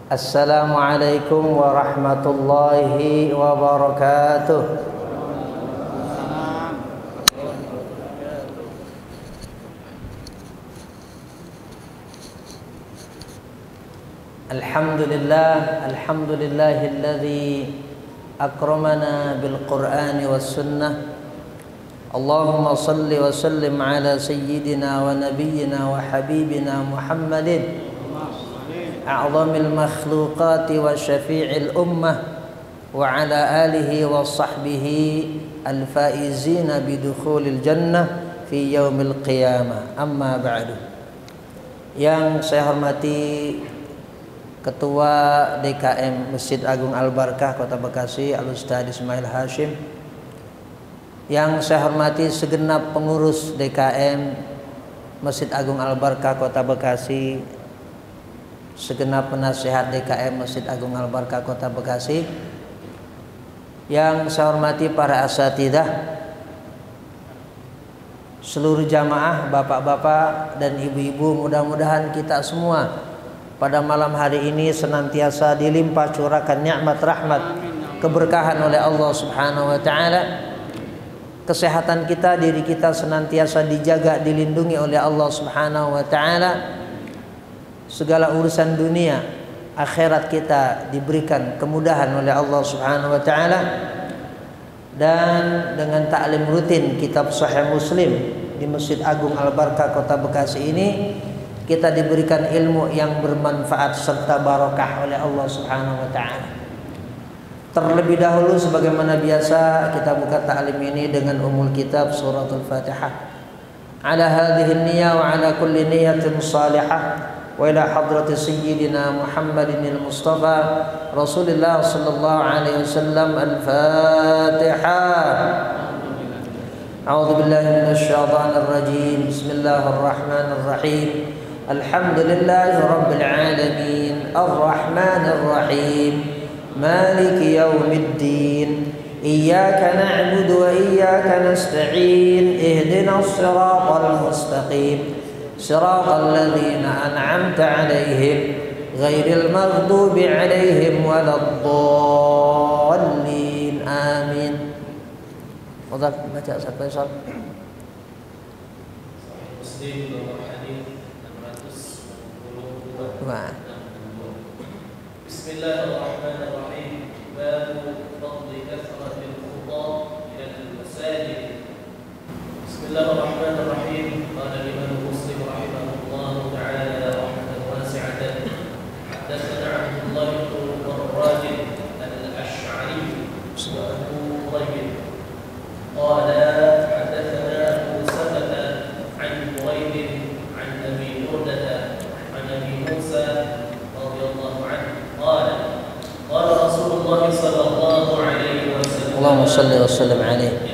Assalamualaikum warahmatullahi wabarakatuh. Alhamdulillahilladzi akramana bil Qur'ani was sunnah. Allahumma salli wa sallim ala sayyidina wa nabiyyina wa habibina Muhammadin a'zamil makhluqati wa syafi'il ummah wa ala alihi wa sahbihi al-faizina bidukhulil jannah fi yaumil qiyamah. Amma ba'du. Yang saya hormati Ketua DKM Masjid Agung Al-Barkah Kota Bekasi Al-Ustadz Ismail Hashim. Yang saya hormati segenap pengurus DKM Masjid Agung Al-Barkah Kota Bekasi, segenap penasihat DKM Masjid Agung Al-Barkah Kota Bekasi. Yang saya hormati para asatidzah, seluruh jamaah, bapak-bapak dan ibu-ibu, mudah-mudahan kita semua pada malam hari ini senantiasa dilimpah curahkan nikmat rahmat keberkahan oleh Allah Subhanahu wa taala. Kesehatan kita, diri kita senantiasa dijaga, dilindungi oleh Allah Subhanahu wa taala. Segala urusan dunia, akhirat kita diberikan kemudahan oleh Allah Subhanahu wa taala. Dan dengan taklim rutin kitab Sahih Muslim di Masjid Agung Al-Barkah Kota Bekasi ini, kita diberikan ilmu yang bermanfaat serta barokah oleh Allah Subhanahu wa taala. Terlebih dahulu sebagaimana biasa kita buka taklim ini dengan umul kitab suratul Fatihah. Ala hadhihi niyyah wa ala kulli niyyatin salihah wa ila hadrati sayyidina Muhammadin al-Mustafa Rasulullah sallallahu alaihi wasallam. Al-Fatihah. A'udzu billahi minasy syaithanir rajim. Bismillahir rahim. Alhamdulillahi rabbil alamin. Arrahmanir rahim. Maliki yaumiddin. Iyyaka na'budu wa iyyaka nasta'in. Ihdinas siratal mustaqim. Siratal ladzina an'amta 'alaihim ghairil maghdubi 'alaihim waladdallin. Amin. Mudah baca satu Faisal. Muslim nomor hadis 692. Bismillahirrahmanirrahim. Babu fadli kathratil khutaa ila al-masajid. Bismillahirrahmanirrahim. Qala Imam Muslim rahimahullahu ta'ala rahmatan wasi'atan. Haddatsana Abdullah bin Rajib al-Ash'ari wa Abu Hurairah. Qala haddatsana Abu Salamah an Buraid an Abi Burdah an Abi Musa radhiyallahu anhu qala qala Rasulullah sallallahu alaihi wasallam. Allahumma shalli wa sallim alaihi.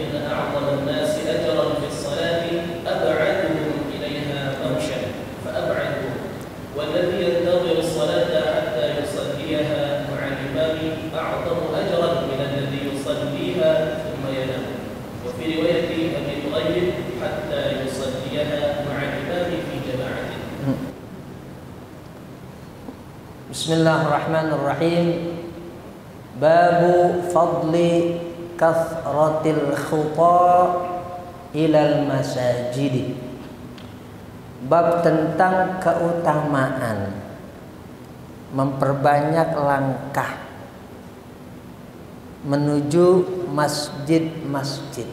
Bismillahirrahmanirrahim. Babu fadli kathratil khutaa ilal masajid. Bab tentang keutamaan memperbanyak langkah menuju masjid-masjid.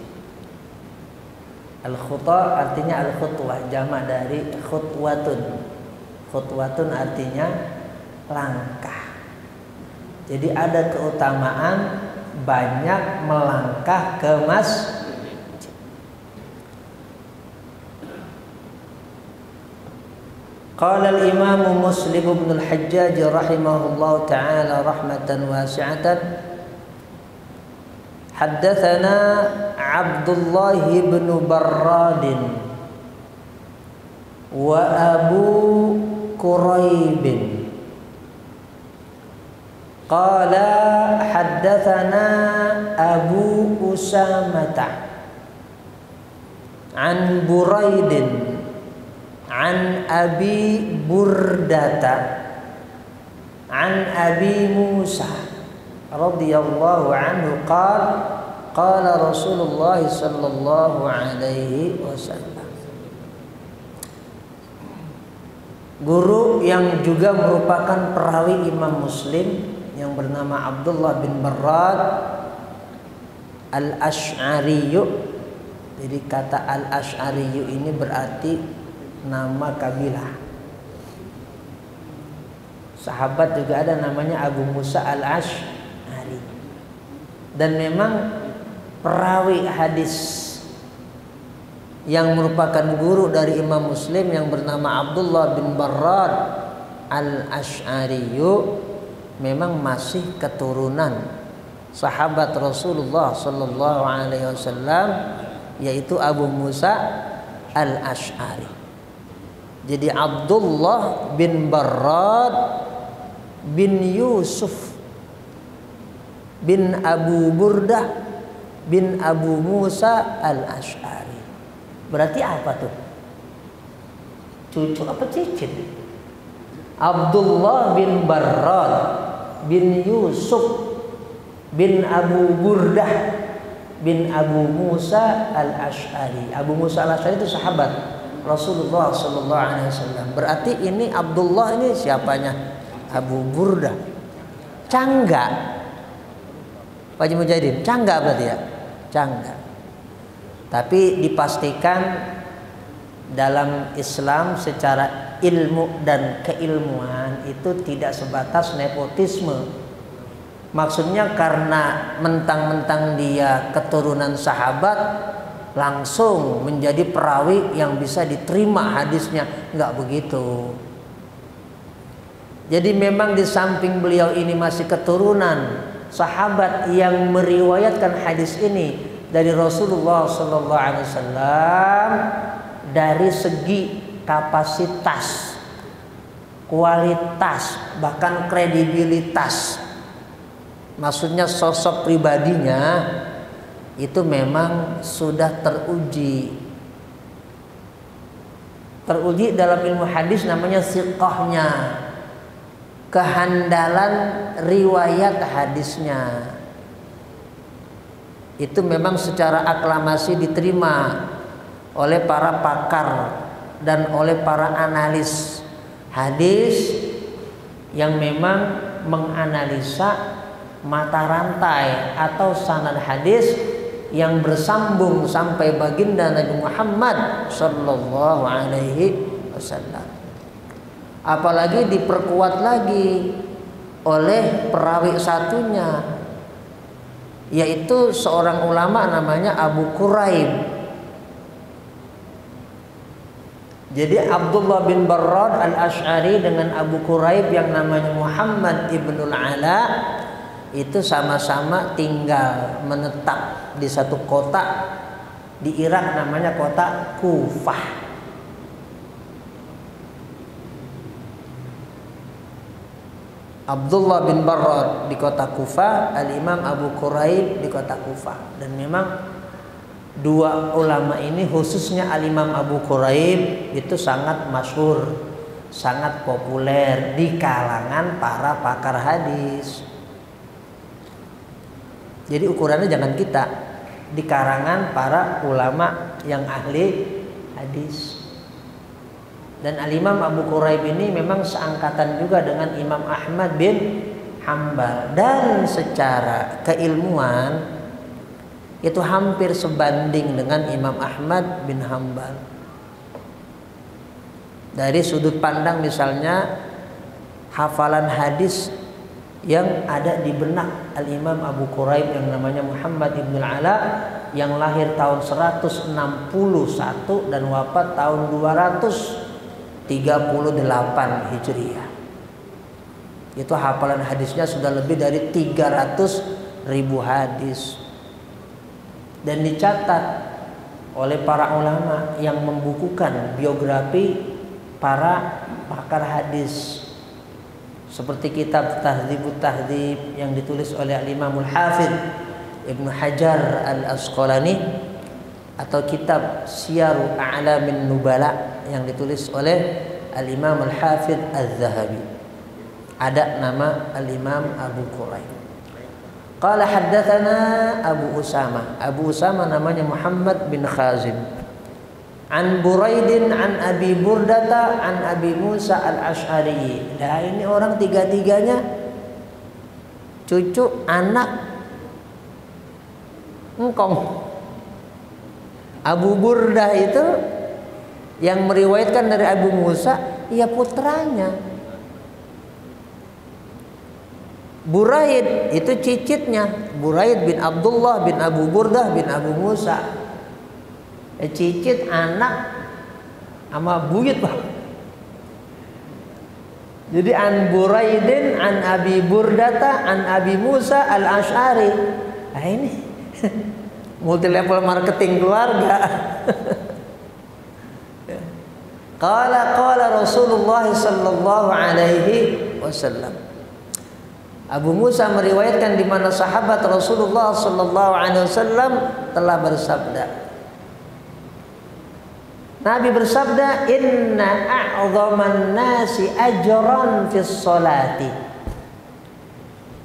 Al-khutaa artinya al-khutwah, jamak dari khutwatun. Khutwatun artinya langkah. Jadi ada keutamaan banyak melangkah ke masjid. Qala al-Imam Muslim ibn al-Hajjaj rahimahullahu ta'ala rahmatan wasi'atan. Haddatsana Abdullah bin Barrad wa Abu Quraib qala haddatsana Abu Usamah an Buraid an Abi Burdata an Abi Musa radhiyallahu anhu qala Rasulullah sallallahu alaihi wasallam. Guru yang juga merupakan perawi Imam Muslim yang bernama Abdullah bin Barrad Al-Asy'ariyu. Jadi kata Al-Asy'ariyu ini berarti nama kabilah. Sahabat juga ada namanya Abu Musa Al-Asy'ari. Dan memang perawi hadis yang merupakan guru dari Imam Muslim yang bernama Abdullah bin Barrad Al-Asy'ariyu memang masih keturunan sahabat Rasulullah sallallahu alaihi wasallam, yaitu Abu Musa Al-Asy'ari. Jadi Abdullah bin Barrad bin Yusuf bin Abu Burdah bin Abu Musa Al-Asy'ari. Berarti apa tuh? Cucu apa cicit? Abdullah bin Barrad bin Yusuf bin Abu Burdah bin Abu Musa Al-Asy'ari. Abu Musa Al-Asy'ari itu sahabat Rasulullah sallallahu alaihi wasallam. Berarti ini Abdullah ini siapanya? Abu Burdah. Cangga. Pak Haji Mujahidin, cangga berarti ya? Cangga. Tapi dipastikan dalam Islam secara ilmu dan keilmuan itu tidak sebatas nepotisme. Maksudnya karena mentang-mentang dia keturunan sahabat langsung menjadi perawi yang bisa diterima hadisnya, enggak begitu. Jadi memang di samping beliau ini masih keturunan sahabat yang meriwayatkan hadis ini dari Rasulullah sallallahu alaihi wasallam, dari segi kapasitas, kualitas, bahkan kredibilitas. Maksudnya sosok pribadinya itu memang sudah teruji dalam ilmu hadis, namanya siqahnya, kehandalan riwayat hadisnya. Itu memang secara aklamasi diterima oleh para pakar dan oleh para analis hadis yang memang menganalisa mata rantai atau sanad hadis yang bersambung sampai baginda Nabi Muhammad sallallahu alaihi wasallam. Apalagi diperkuat lagi oleh perawi satunya, yaitu seorang ulama namanya Abu Quraib. Jadi Abdullah bin Barrad Al-Asy'ari dengan Abu Quraib yang namanya Muhammad ibnul Ala itu sama-sama tinggal menetap di satu kota di Irak, namanya kota Kufah. Abdullah bin Barrad di kota Kufah, Al-Imam Abu Quraib di kota Kufah. Dan memang dua ulama ini, khususnya Al-Imam Abu Quraib, itu sangat masyhur, sangat populer di kalangan para pakar hadis. Jadi ukurannya jangan kita, di kalangan para ulama yang ahli hadis. Dan Al-Imam Abu Quraib ini memang seangkatan juga dengan Imam Ahmad bin Hanbal, dan secara keilmuan itu hampir sebanding dengan Imam Ahmad bin Hanbal. Dari sudut pandang misalnya hafalan hadis yang ada di benak Al-Imam Abu Quraib yang namanya Muhammad ibnul Ala, yang lahir tahun 161 dan wafat tahun 238 Hijriah. Itu hafalan hadisnya sudah lebih dari 300.000 hadis. Dan dicatat oleh para ulama yang membukukan biografi para pakar hadis, seperti kitab Tahdzibut Tahdzib yang ditulis oleh Al-Imamul Hafidz Ibnu Hajar Al-Asqalani, atau kitab Syiaru A'lamin Nubala yang ditulis oleh Al-Imam Al-Hafidz Az-Zahabi. ada nama Al-Imam Abu Quraib. Qala haddatsana Abu Usama. Abu Usama namanya Muhammad bin Khazim. An Buraidin an Abi Burdata an Abi Musa al-Ash'ari. Nah, ini orang tiga-tiganya cucu anak engkong. Abu Burdah itu yang meriwayatkan dari Abu Musa, ya putranya. Buraid itu cicitnya, Buraid bin Abdullah bin Abu Burdah bin Abu Musa. Cicit anak sama buyut, Pak. Jadi an Buraidin an Abi Burdata an Abi Musa al-Ash'ari. Nah, ini multi level marketing keluarga. Qala Rasulullah sallallahu alaihi wasallam. Abu Musa meriwayatkan di mana sahabat Rasulullah sallallahu alaihi wasallam telah bersabda. Nabi bersabda, "Inna a'dhaman nasi ajran fis sholati."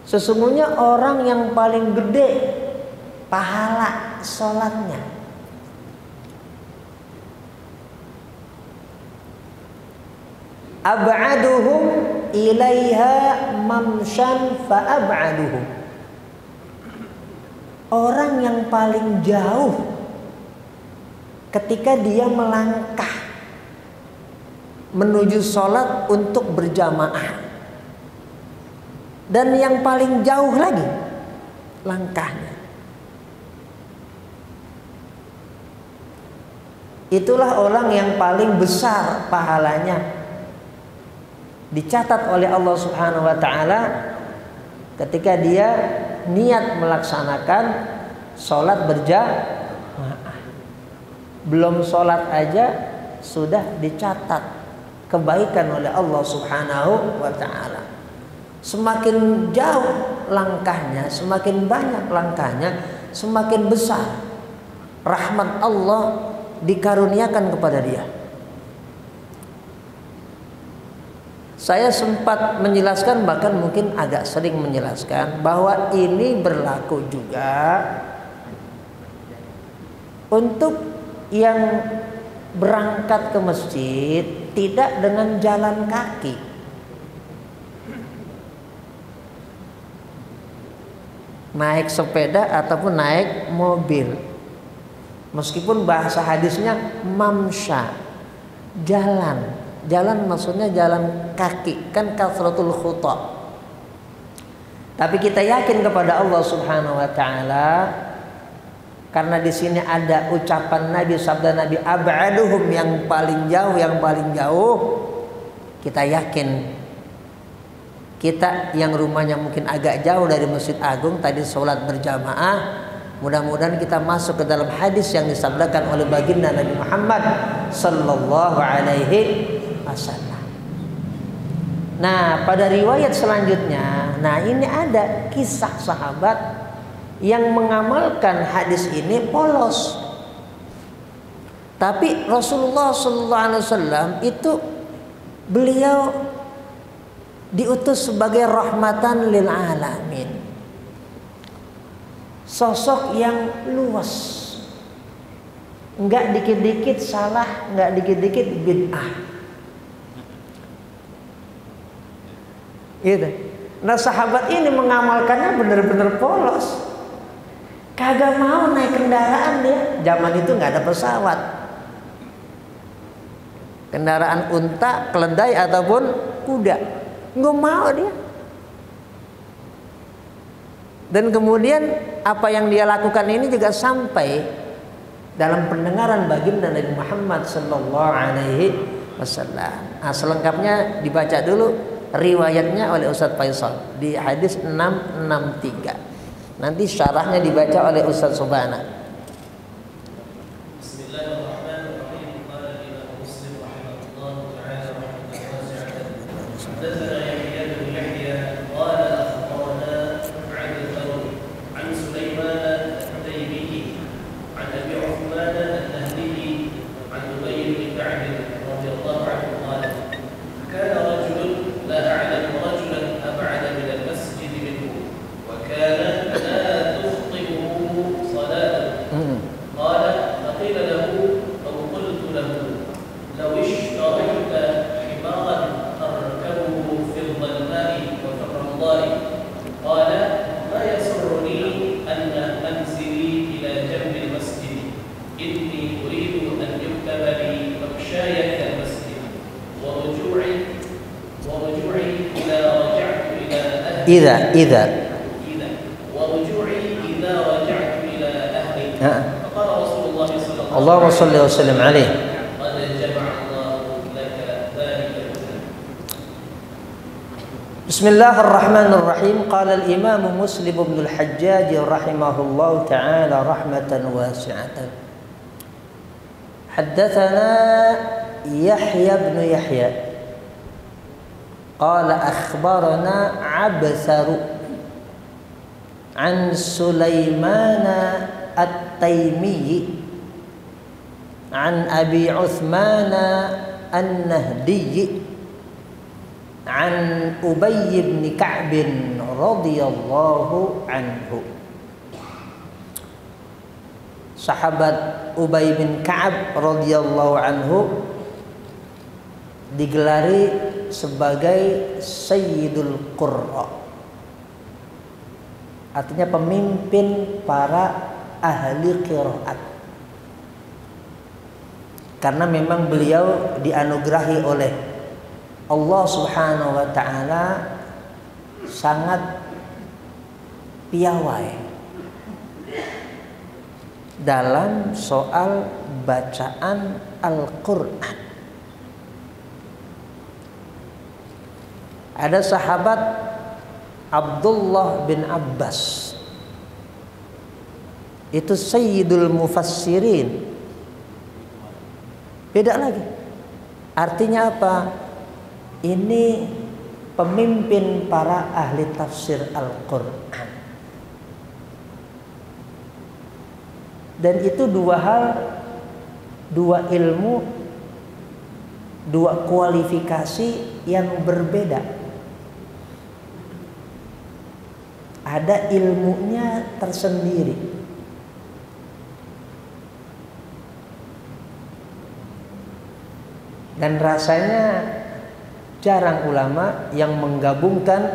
Sesungguhnya orang yang paling gede pahala salatnya, ab'aduhum ilaiha mamshan fa ab'aduhum. Orang yang paling jauh ketika dia melangkah menuju sholat untuk berjamaah, dan yang paling jauh lagi langkahnya, itulah orang yang paling besar pahalanya, dicatat oleh Allah Subhanahu wa taala ketika dia niat melaksanakan sholat berjamaah. Belum sholat aja sudah dicatat kebaikan oleh Allah Subhanahu wa ta'ala. Semakin jauh langkahnya, semakin banyak langkahnya, semakin besar rahmat Allah dikaruniakan kepada dia. Saya sempat menjelaskan, bahkan mungkin agak sering menjelaskan, bahwa ini berlaku juga untuk yang berangkat ke masjid tidak dengan jalan kaki, naik sepeda ataupun naik mobil, meskipun bahasa hadisnya mamsha, jalan maksudnya jalan kaki, kan kasratul khuta. Tapi kita yakin kepada Allah Subhanahu wa taala, karena di sini ada ucapan Nabi, sabda Nabi, ab'aduhum, yang paling jauh, kita yakin kita yang rumahnya mungkin agak jauh dari Masjid Agung tadi sholat berjamaah, mudah-mudahan kita masuk ke dalam hadis yang disabdakan oleh baginda Nabi Muhammad sallallahu alaihi wasallam. Nah, pada riwayat selanjutnya, nah ini ada kisah sahabat yang mengamalkan hadis ini polos. Tapi Rasulullah sallallahu alaihi wasallam itu beliau diutus sebagai rahmatan lil alamin. Sosok yang luas. Enggak dikit-dikit salah, enggak dikit-dikit bid'ah. Gitu. Nah, sahabat ini mengamalkannya benar-benar polos. Kagak mau naik kendaraan dia. Zaman itu nggak ada pesawat. Kendaraan unta, keledai ataupun kuda, nggak mau dia. Dan kemudian apa yang dia lakukan ini juga sampai dalam pendengaran baginda Nabi Muhammad sallallahu alaihi wasallam. Nah, selengkapnya dibaca dulu riwayatnya oleh Ustaz Faisal di hadis 663. Nanti syarahnya dibaca oleh Ustaz Subhana. Bismillahirrahmanirrahim. Qala Imam Muslim rahimahullah ta'ala rahmatan wasi'atan. Hadatsana Yahya bin Yahya qala akhbarana 'an al-Thawri 'an Sulaiman al-Hudaybiyi 'an Abi Uthman al-Nahdi 'an Ubay bin Ka'b radhiyallahu anhu qala kana rajulun la a'lamu rajulan idza wa ruju'i idza raja'tu ila ahli. Faqala Rasulullah sallallahu alaihi wasallam, Allahumma shalli wa sallim alaihi. qad jama'a Allahu laka dhalika. Bismillahirrahmanirrahim. Qala al-Imam Muslim bin al-Hajjaj rahimahullahu ta'ala rahmatan wasi'atan. Haddatsana Yahya bin Yahya qala akhbarana Absaru an Sulaiman at-Taimi an Abi Uthman an-Nahdi an Ubay bin Ka'b radhiyallahu anhu. Sahabat Ubay bin Ka'ab radhiyallahu anhu digelari sebagai Sayyidul Qurra, artinya pemimpin para ahli qiraat, karena memang beliau dianugerahi oleh Allah Subhanahu wa ta'ala sangat piawai dalam soal bacaan Al-Quran. Ada sahabat Abdullah bin Abbas, itu Sayyidul Mufassirin. Beda lagi. Artinya apa? Ini pemimpin para ahli tafsir Al-Quran. Dan itu dua hal, dua ilmu, dua kualifikasi yang berbeda. Ada ilmunya tersendiri. Dan rasanya jarang ulama yang menggabungkan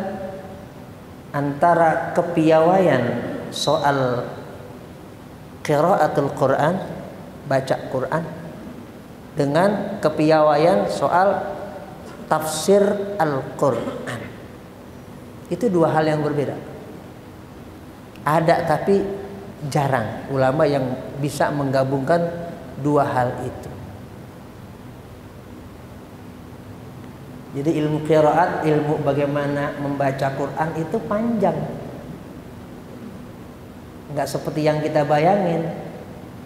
antara kepiawaian soal qiraatul Quran, baca Quran, dengan kepiawaian soal tafsir Al-Quran. Itu dua hal yang berbeda. Ada tapi jarang ulama yang bisa menggabungkan dua hal itu. Jadi ilmu qiraat, ilmu bagaimana membaca Quran itu panjang. Enggak seperti yang kita bayangin.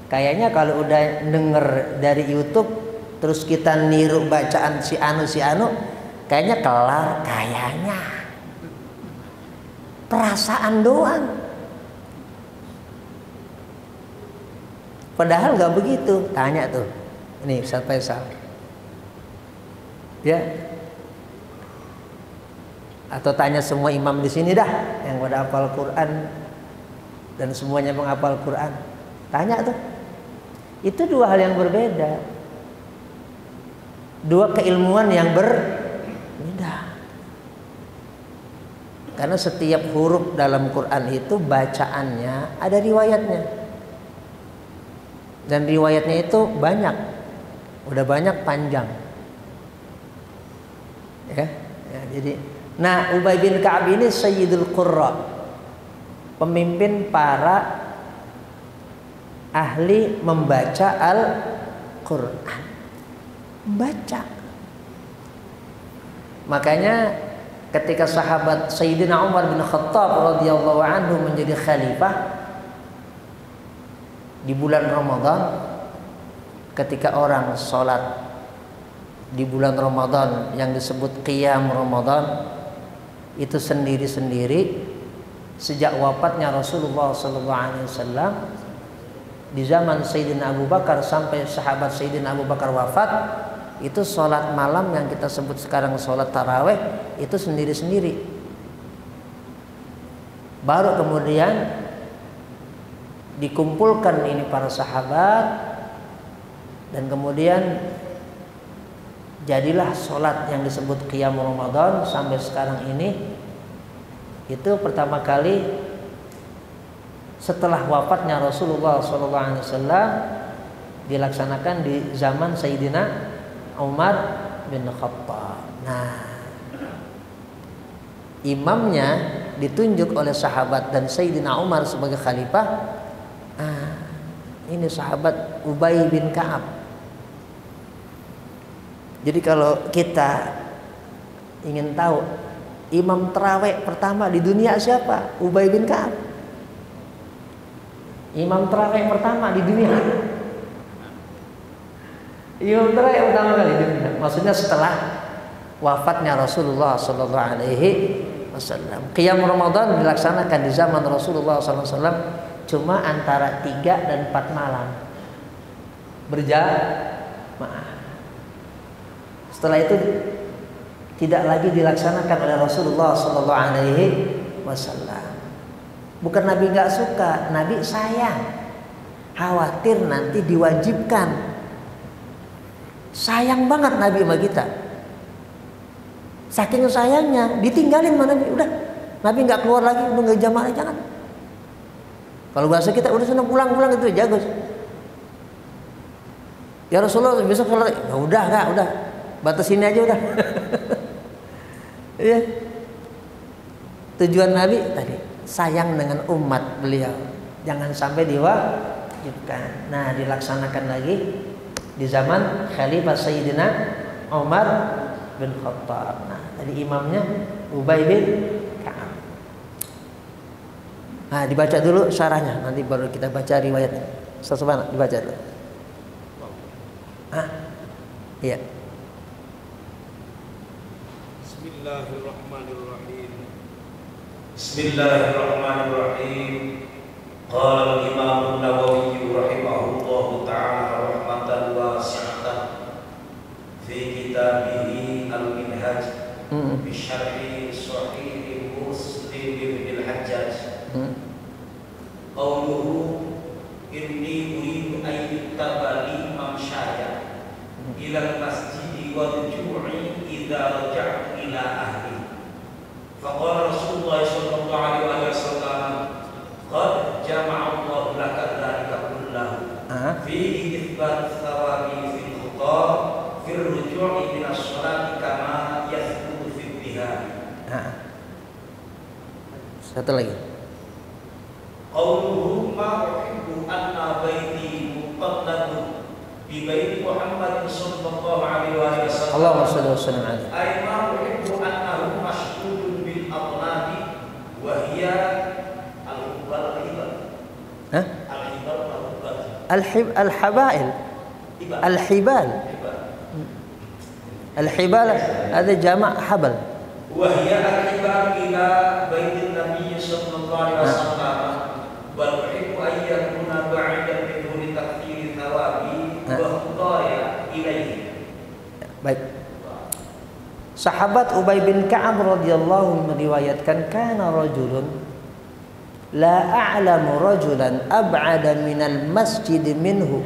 Kayaknya kalau udah denger dari YouTube terus kita niru bacaan si anu, kayaknya kelar, kayaknya. Perasaan doang. Padahal nggak begitu. Tanya tuh, ini Ustaz Faisal, ya, atau tanya semua imam di sini dah yang pada hafal Quran dan semuanya menghafal Quran. Tanya tuh, itu dua hal yang berbeda, dua keilmuan yang berbeda. Karena setiap huruf dalam Quran itu bacaannya ada riwayatnya. Dan riwayatnya itu banyak, udah banyak, panjang, ya, jadi, nah Ubay bin Ka'ab ini Sayyidul Qurra, pemimpin para ahli membaca Al-Quran, membaca. Makanya ketika sahabat Sayyidina Umar bin Khattab radhiyallahu anhu menjadi khalifah di bulan Ramadan, ketika orang sholat di bulan Ramadan yang disebut Qiyam Ramadan itu sendiri-sendiri, sejak wafatnya Rasulullah SAW di zaman Sayyidina Abu Bakar sampai sahabat Sayyidina Abu Bakar wafat, itu sholat malam yang kita sebut sekarang sholat taraweh itu sendiri-sendiri. Baru kemudian dikumpulkan ini para sahabat, dan kemudian jadilah sholat yang disebut Qiyam Ramadan sampai sekarang ini. Itu pertama kali setelah wafatnya Rasulullah SAW dilaksanakan di zaman Sayyidina Umar bin Khattab. Nah, imamnya ditunjuk oleh sahabat dan Sayyidina Umar sebagai khalifah. Ini sahabat Ubay bin Ka'ab. Jadi kalau kita ingin tahu imam tarawih pertama di dunia siapa? Ubay bin Ka'ab. Imam tarawih pertama di dunia. Imam tarawih pertama kali di dunia. Maksudnya setelah wafatnya Rasulullah sallallahu alaihi wasallam. Qiyam Ramadan dilaksanakan di zaman Rasulullah sallallahu alaihi wasallam cuma antara 3 dan 4 malam. Berjamaah. Setelah itu tidak lagi dilaksanakan oleh Rasulullah sallallahu alaihi wasallam. Bukan Nabi nggak suka, Nabi sayang. Khawatir nanti diwajibkan. Sayang banget Nabi sama kita. Saking sayangnya ditinggalin mana Nabi, udah Nabi nggak keluar lagi, udah nggak jamaah, jangan. Kalau bahasa kita udah sana pulang itu jago. Ya Rasulullah besok kalau ya udah nggak, udah batas ini aja udah. Iya. Tujuan Nabi tadi sayang dengan umat beliau, jangan sampai diwajibkan. Nah, dilaksanakan lagi di zaman Khalifah Sayyidina Umar bin Khattab. Nah, tadi imamnya Ubay bin Ka'ab. Nah, dibaca dulu syarahnya, nanti baru kita baca riwayatnya. Subhanallah, dibaca dulu. Iya. Bismillahirrahmanirrahim. Bismillahirrahmanirrahim. Qala al-Imam an-Nawawi rahimahullahu ta'ala rahmatan wasi'atan fi kitabih al-Minhaj bi syarhi sahih Muslim bin al-Hajjaj. Qawluhu inni uridu an yuttabali mamshaya ila al-masjid wa rujui idza raja'tu ila ahli. Faqala Rasulullah sallallahu alaihi wasallam qad jama'a Allah laka dzalika kullahu fihi ithbat thawabi fil khuta fil ruju'i min as-salati kama yathbutu fil bihar. Satu lagi. Qawluhu ma uhibbu anna baiti muqaddadun bi baiti Muhammad sallallahu alaihi wasallam. Allahumma shalli wa sallim alaihi. Ay ma uhibbu annahu mashdudun bil aqnabi wa hiya al-hubal hibal. Al-hibal wal-hubal. Al-habail. Al-hibal. Al-hibal ada jamak habal. Wa hiya al-hibal ila baitin Nabi sallallahu alaihi wasallam. Wa uhibbu an yakuna ba'idan min takthiri thawabi wa khutaya ilaihi. Baik. Sahabat Ubay bin Ka'ab radhiyallahu meriwayatkan kana rajulun la a'lamu rajulan ab'ada minal masjid minhu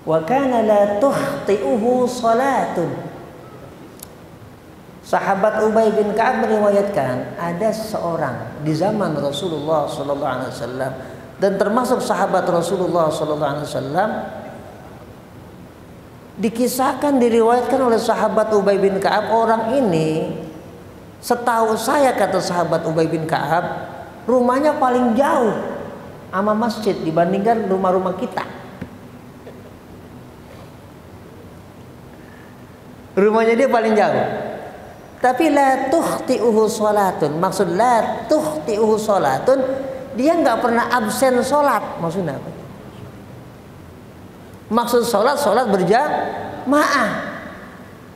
wa kana la tukhti'uhu salatun. Sahabat Ubay bin Ka'ab meriwayatkan ada seorang di zaman Rasulullah sallallahu alaihi wasallam dan termasuk sahabat Rasulullah sallallahu alaihi wasallam, dikisahkan diriwayatkan oleh sahabat Ubay bin Ka'ab, orang ini setahu saya, kata sahabat Ubay bin Ka'ab, rumahnya paling jauh sama masjid dibandingkan rumah-rumah kita. Rumahnya dia paling jauh. Tapi la tukhti'uhu salatun. Maksud la tukhti'uhu salatun, dia nggak pernah absen sholat. Maksudnya apa? Maksud sholat berjamaah.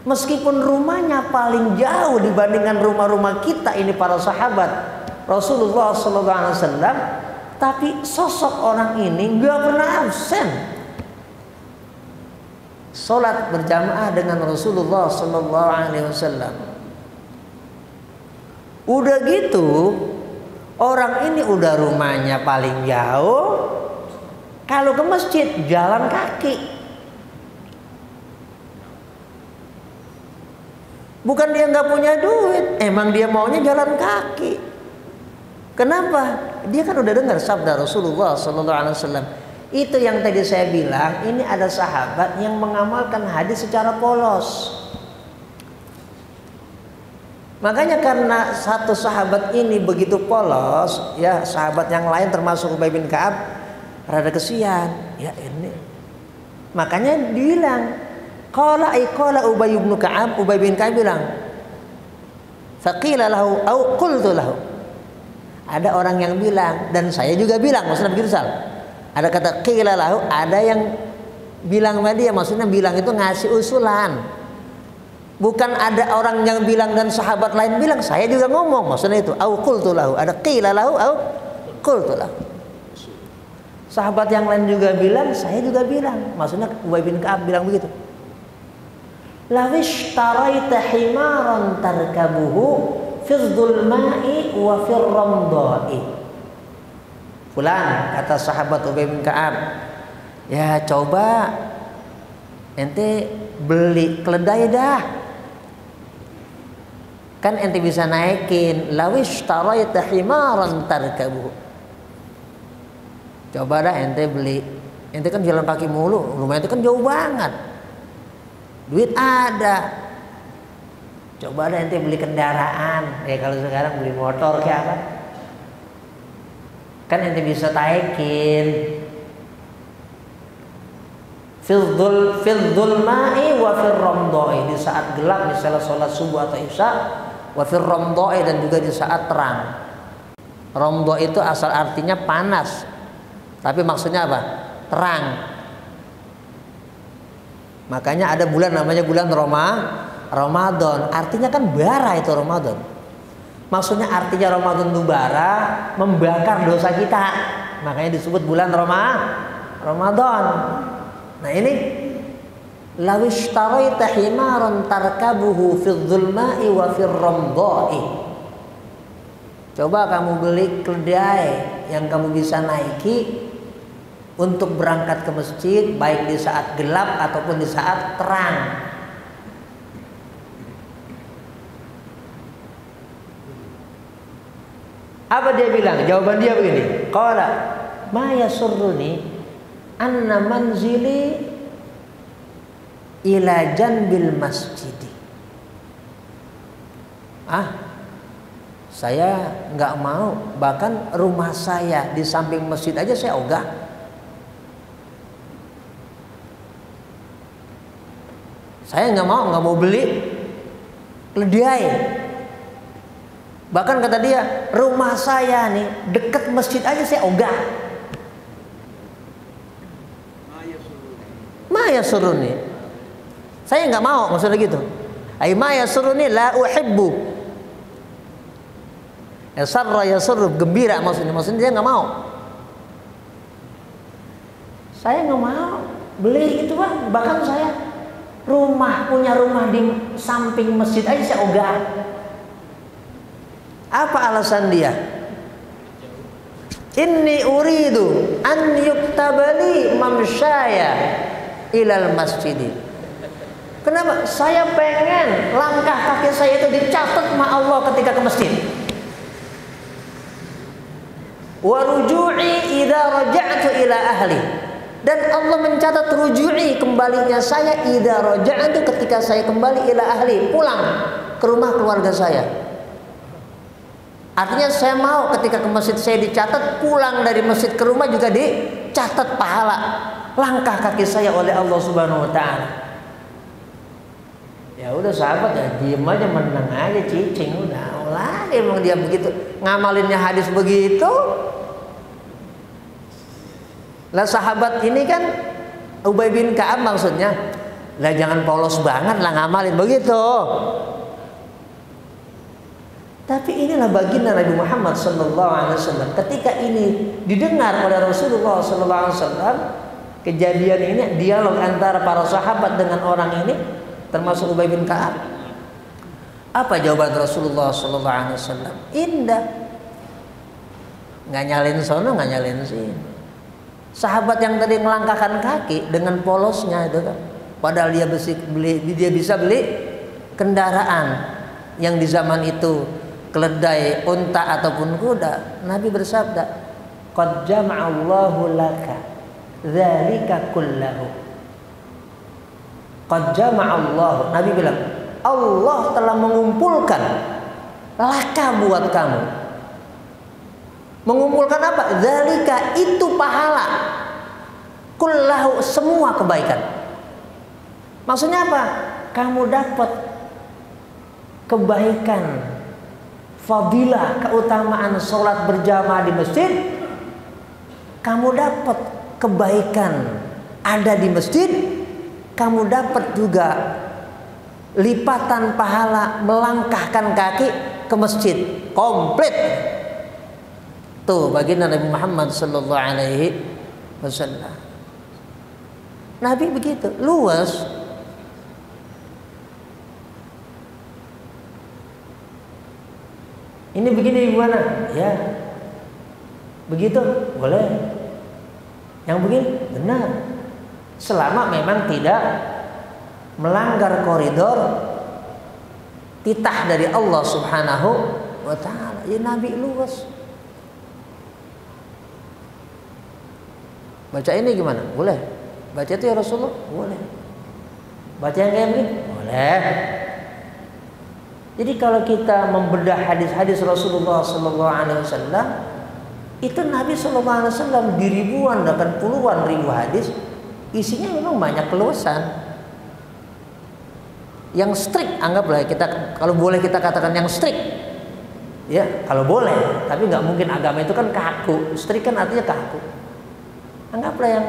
Meskipun rumahnya paling jauh dibandingkan rumah-rumah kita ini para sahabat Rasulullah SAW, tapi sosok orang ini nggak pernah absen sholat berjamaah dengan Rasulullah SAW. Udah gitu, orang ini udah rumahnya paling jauh, kalau ke masjid jalan kaki. Bukan dia nggak punya duit, emang dia maunya jalan kaki. Kenapa? Dia kan udah dengar sabda Rasulullah SAW. Itu yang tadi saya bilang, ini ada sahabat yang mengamalkan hadis secara polos. Makanya karena satu sahabat ini begitu polos, ya sahabat yang lain termasuk Ubay bin Ka'ab rada kesian. Ya ini. Makanya dibilang, qala Ubay bin Ka'ab, Ubay bin Ka'ab bilang, faqila lahu au qultu lahu. Ada orang yang bilang dan saya juga bilang, maksudnya begitu Sal. Ada kata qila lahu, ada yang bilang sama dia, maksudnya bilang itu ngasih usulan. Bukan ada orang yang bilang dan sahabat lain bilang, saya juga ngomong, maksudnya itu au qultu lahu, ada qila lahu au qultu lahu. Sahabat yang lain juga bilang, saya juga bilang, maksudnya Ubay bin Ka'ab bilang begitu. Lawish taraita himaran tarkabuhu fizdul ma'i wa fir ramdai. Fulan, kata sahabat Ubay bin Ka'ab, ya coba ente beli keledai dah, kan ente bisa naikin. Lawish taraita himaran tarkabuhu, coba dah ente beli, ente kan jalan kaki mulu, rumah ente kan jauh banget, duit ada, coba dah ente beli kendaraan. Ya kalau sekarang beli motor kayak apa, kan ente bisa taikin. Fil ma'i wa fir ramdai, di saat gelap misalnya sholat subuh atau isya, wa fir ramdai, dan juga di saat terang. Ramda itu asal artinya panas, tapi maksudnya apa? Terang. Makanya ada bulan namanya bulan Ramadan, artinya kan bara itu Ramadan. Maksudnya artinya Ramadan itu bara, membakar dosa kita. Makanya disebut bulan Ramadan. Nah ini lawish taraita himaran tarkabuhu fil zulma'i wa fir ramdai. Coba kamu beli keledai yang kamu bisa naiki untuk berangkat ke masjid, baik di saat gelap ataupun di saat terang. Apa dia bilang? Jawaban dia begini, qala ma yasurruni anna manzili ila janbil masjidi. Saya nggak mau, bahkan rumah saya di samping masjid aja saya ogah. Saya nggak mau beli keledai. Bahkan kata dia, rumah saya nih dekat masjid aja saya ogah. Maya suruni, saya nggak mau, maksudnya gitu. Ay maya suruni la uhibbu. Sarra yasurru, gembira maksudnya dia nggak mau. Saya nggak mau beli itu kan, bahkan saya punya rumah di samping masjid aja saya ogah. Apa alasan dia? Inni uridu an yuktabali mamsyaya ilal masjidi. Kenapa? Saya pengen langkah kaki saya itu dicatat sama Allah ketika ke masjid. Wa ruju'i idza raja'tu ila ahli. Dan Allah mencatat ruju'i, kembalinya saya, idza raja'tu, ketika saya kembali ila ahli, pulang ke rumah keluarga saya. Artinya saya mau ketika ke masjid saya dicatat, pulang dari masjid ke rumah juga dicatat pahala langkah kaki saya oleh Allah Subhanahu wa taala. Ya udah sahabat, ya diem aja, menang aja, cicing udah. Lagi emang dia begitu ngamalinnya hadis begitu. Lah sahabat ini kan Ubay bin Ka'ab maksudnya, lah jangan polos banget lah ngamalin begitu. Tapi inilah baginda Nabi Muhammad SAW. Ketika ini didengar oleh Rasulullah SAW, kejadian ini, dialog antara para sahabat dengan orang ini, termasuk Ubay bin Ka'ab. Apa jawaban Rasulullah SAW? Indah. Nggak nyalin sono, nggak nyalin sini. Sahabat yang tadi melangkahkan kaki dengan polosnya itu kan, padahal dia bisa beli kendaraan yang di zaman itu keledai, unta ataupun kuda. Nabi bersabda, qad jama'allahu laka dzalika kullahu. Qad jama'allahu, Nabi bilang, Allah telah mengumpulkan laka buat kamu. Mengumpulkan apa? Dzalika, itu pahala. Kullahu, semua kebaikan. Maksudnya apa? Kamu dapat kebaikan, fadilah, keutamaan sholat berjamaah di masjid. Kamu dapat kebaikan ada di masjid. Kamu dapat juga lipatan pahala melangkahkan kaki ke masjid. Komplit. Tuh baginda Nabi Muhammad sallallahu alaihi wasallam. Nabi begitu, luas. Ini begini gimana? Ya. Begitu boleh. Yang begini benar. Selama memang tidak melanggar koridor titah dari Allah Subhanahu wa taala. Ya Nabi luas. Baca ini gimana? Boleh. Baca itu ya Rasulullah? Boleh. Baca yang kayak begini? Boleh. Jadi kalau kita membedah hadis-hadis Rasulullah sallallahu alaihi wasallam, itu Nabi sallallahu alaihi wasallam di ribuan bahkan puluhan ribu hadis isinya memang banyak keluasan. Yang strict, anggaplah kita, kalau boleh kita katakan yang strict. Ya, kalau boleh, tapi nggak mungkin agama itu kan kaku. Strict kan artinya kaku. Anggaplah yang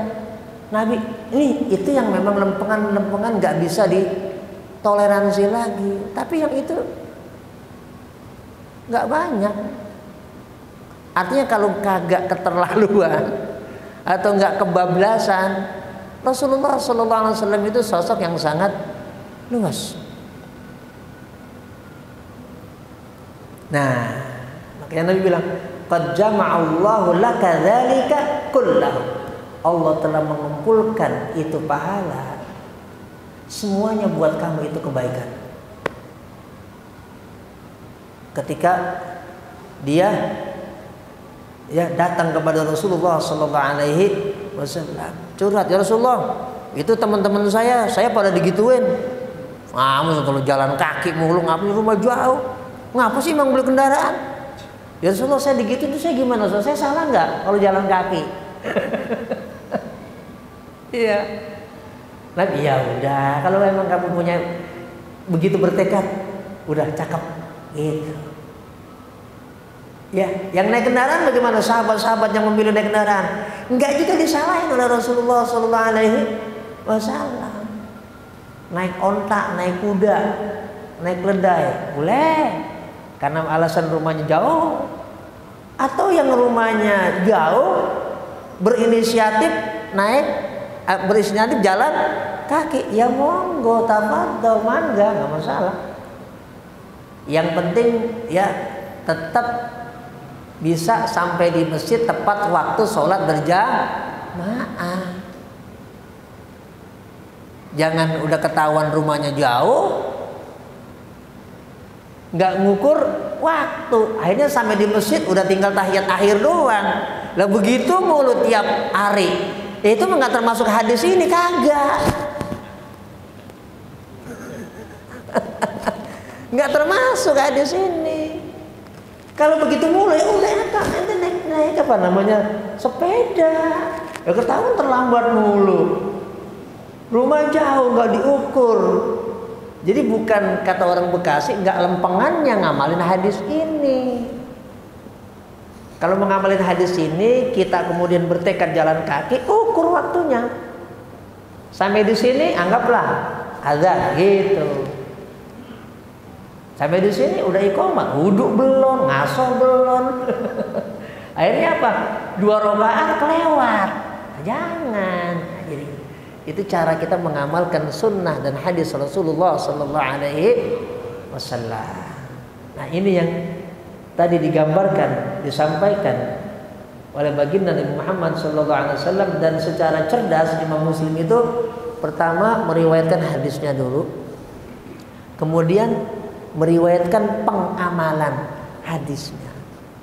Nabi ini itu yang memang lempengan nggak bisa ditoleransi lagi. Tapi yang itu nggak banyak. Artinya kalau kagak keterlaluan atau nggak kebablasan, Rasulullah SAW itu sosok yang sangat luas. Nah, makanya Nabi bilang, qad jama'allahu laka dzalika kullahu. Allah telah mengumpulkan itu pahala. Semuanya buat kamu itu kebaikan. Ketika dia datang kepada Rasulullah sallallahu alaihi wasallam, curhat, ya Rasulullah, itu teman-teman saya pada digituin. Kamu kalau jalan kaki mulu, ngapain rumah jauh? Ngapa sih emang beli kendaraan? Ya Rasulullah, saya digituin itu saya gimana? Saya salah nggak kalau jalan kaki? Iya. Nah, ya udah, kalau memang kamu punya begitu bertekad, udah cakep gitu. Ya, yang naik kendaraan bagaimana? Sahabat-sahabat yang memilih naik kendaraan, enggak juga disalahin oleh Rasulullah sallallahu alaihi wasallam. Naik onta, naik kuda, naik keledai, boleh. Karena alasan rumahnya jauh. Atau yang rumahnya jauh berinisiatif jalan kaki, ya monggo, tafadhol, mangga, nggak masalah. Yang penting ya tetap bisa sampai di masjid tepat waktu sholat berjamaah. Jangan udah ketahuan rumahnya jauh, nggak ngukur waktu, akhirnya sampai di masjid udah tinggal tahiyat akhir doang. Lah begitu mulu tiap hari, itu nggak termasuk hadis ini, kagak. Nggak termasuk hadis ini. Kalau begitu mulu ya udah, nanti naik apa namanya, sepeda. Ya ketahuan terlambat mulu. Rumah jauh nggak diukur. Jadi bukan kata orang Bekasi, nggak lempengannya ngamalin hadis ini. Kalau mengamalin hadis ini, kita kemudian bertekad jalan kaki, ukur waktunya. Sampai di sini anggaplah azan gitu. Sampai di sini udah iqamah, wudhu belum, ngasoh belum. Akhirnya apa? 2 rakaat kelewat. Jangan. Jadi itu cara kita mengamalkan sunnah dan hadis Rasulullah sallallahu alaihi wasallam. Nah, ini yang tadi digambarkan, disampaikan oleh baginda Nabi Muhammad sallallahu alaihi wasallam, dan secara cerdas Imam Muslim itu pertama meriwayatkan hadisnya dulu, kemudian meriwayatkan pengamalan hadisnya.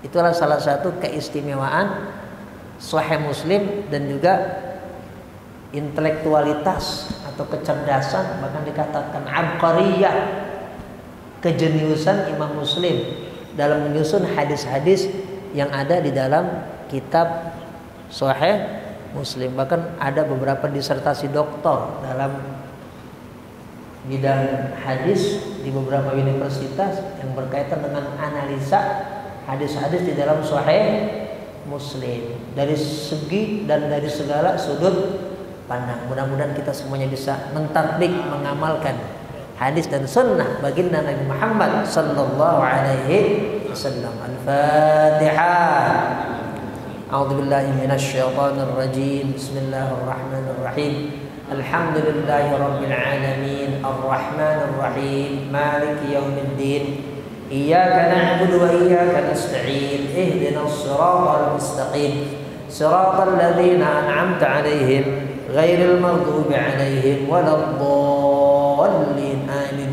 Itulah salah satu keistimewaan Sahih Muslim, dan juga intelektualitas atau kecerdasan, bahkan dikatakan abqariyah, kejeniusan Imam Muslim dalam menyusun hadis-hadis yang ada di dalam kitab Sahih Muslim. Bahkan ada beberapa disertasi doktor dalam bidang hadis di beberapa universitas yang berkaitan dengan analisa hadis-hadis di dalam Sahih Muslim dari segi dan dari segala sudut pandang. Mudah-mudahan kita semuanya bisa mentatbik, mengamalkan hadis dan sunnah baginda Nabi Muhammad sallallahu alaihi wasallam. Al-Fatihah. A'udzubillahi minasyaitonir rajim. Bismillahirrahmanirrahim. Alhamdulillahi rabbil alamin. Arrahmanir rahim. Maliki yaumiddin. Iyyaka na'budu wa iyyaka nasta'in. Ihdinas siratal mustaqim. Siratal ladzina an'amta 'alaihim ghairil maghdubi 'alaihim waladdallin. Amin.